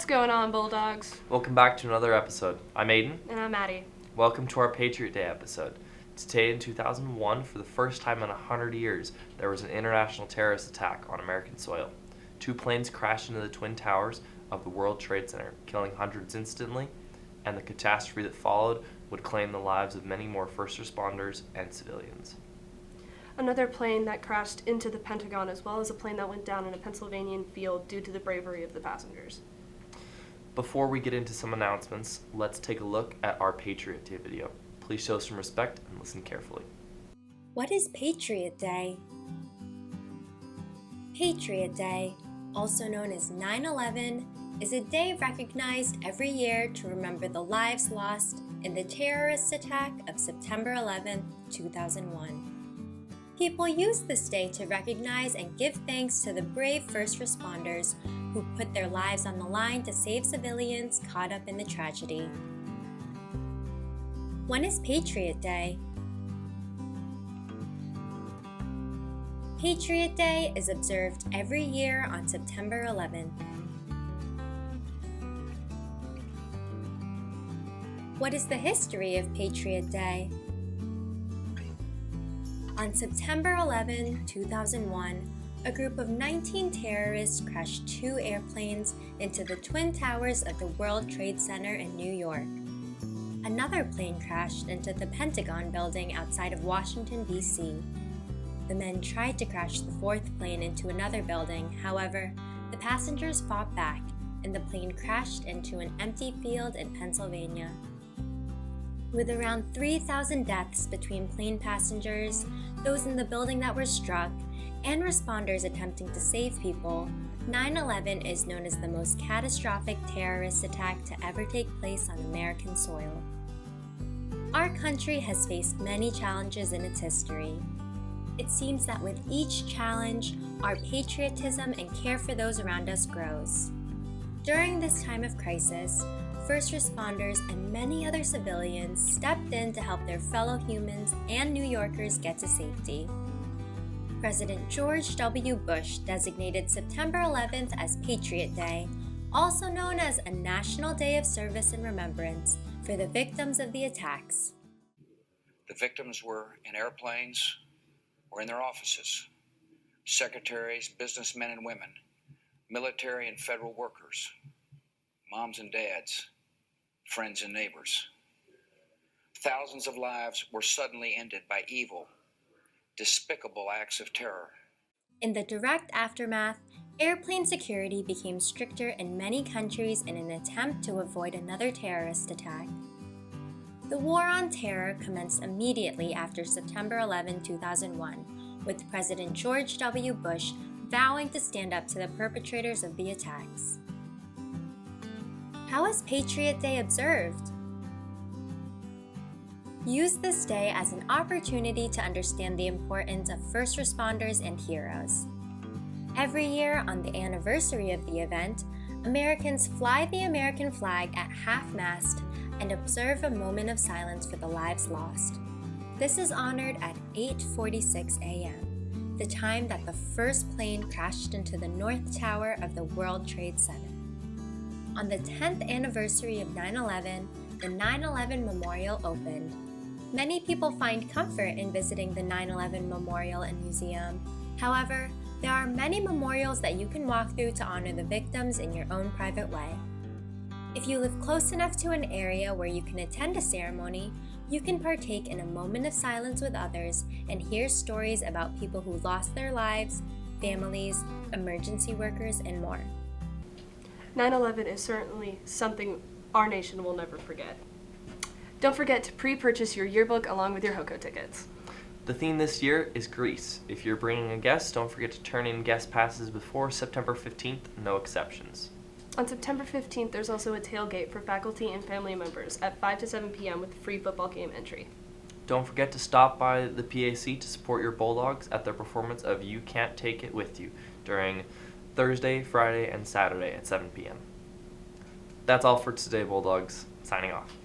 going on, Bulldogs? Welcome back to another episode. I'm Aiden. And I'm Maddie. Welcome to our Patriot Day episode. Today in 2001, for the first time in 100 years, there was an international terrorist attack on American soil. 2 planes crashed into the Twin Towers of the World Trade Center, killing hundreds instantly, and the catastrophe that followed would claim the lives of many more first responders and civilians. Another plane that crashed into the Pentagon, as well as a plane that went down in a Pennsylvania field due to the bravery of the passengers. Before we get into some announcements, let's take a look at our Patriot Day video. Please show some respect and listen carefully. What is Patriot Day? Patriot Day, also known as 9/11, is a day recognized every year to remember the lives lost in the terrorist attack of September 11, 2001. People use this day to recognize and give thanks to the brave first responders who put their lives on the line to save civilians caught up in the tragedy. When is Patriot Day? Patriot Day is observed every year on September 11th. What is the history of Patriot Day? On September 11, 2001, a group of 19 terrorists crashed 2 airplanes into the Twin Towers of the World Trade Center in New York. Another plane crashed into the Pentagon building outside of Washington, D.C. The men tried to crash the 4th plane into another building. However, the passengers fought back, and the plane crashed into an empty field in Pennsylvania. With around 3,000 deaths between plane passengers, those in the building that were struck, and responders attempting to save people, 9/11 is known as the most catastrophic terrorist attack to ever take place on American soil. Our country has faced many challenges in its history. It seems that with each challenge, our patriotism and care for those around us grows. During this time of crisis, first responders and many other civilians stepped in to help their fellow humans and New Yorkers get to safety. President George W. Bush designated September 11th as Patriot Day, also known as a National Day of Service and Remembrance for the victims of the attacks. The victims were in airplanes or in their offices. Secretaries, businessmen and women, military and federal workers, moms and dads, friends and neighbors. Thousands of lives were suddenly ended by evil, despicable acts of terror. In the direct aftermath, airplane security became stricter in many countries in an attempt to avoid another terrorist attack. The war on terror commenced immediately after September 11, 2001, with President George W. Bush vowing to stand up to the perpetrators of the attacks. How is Patriot Day observed? Use this day as an opportunity to understand the importance of first responders and heroes. Every year, on the anniversary of the event, Americans fly the American flag at half-mast and observe a moment of silence for the lives lost. This is honored at 8:46 a.m., the time that the first plane crashed into the North Tower of the World Trade Center. On the 10th anniversary of 9/11, the 9/11 Memorial opened. Many people find comfort in visiting the 9/11 Memorial and Museum. However, there are many memorials that you can walk through to honor the victims in your own private way. If you live close enough to an area where you can attend a ceremony, you can partake in a moment of silence with others and hear stories about people who lost their lives, families, emergency workers, and more. 9/11 is certainly something our nation will never forget. Don't forget to pre-purchase your yearbook along with your HOCO tickets. The theme this year is Greece. If you're bringing a guest, don't forget to turn in guest passes before September 15th, no exceptions. On September 15th, there's also a tailgate for faculty and family members at 5 to 7 p.m. with free football game entry. Don't forget to stop by the PAC to support your Bulldogs at their performance of You Can't Take It With You during Thursday, Friday, and Saturday at 7 p.m. That's all for today, Bulldogs. Signing off.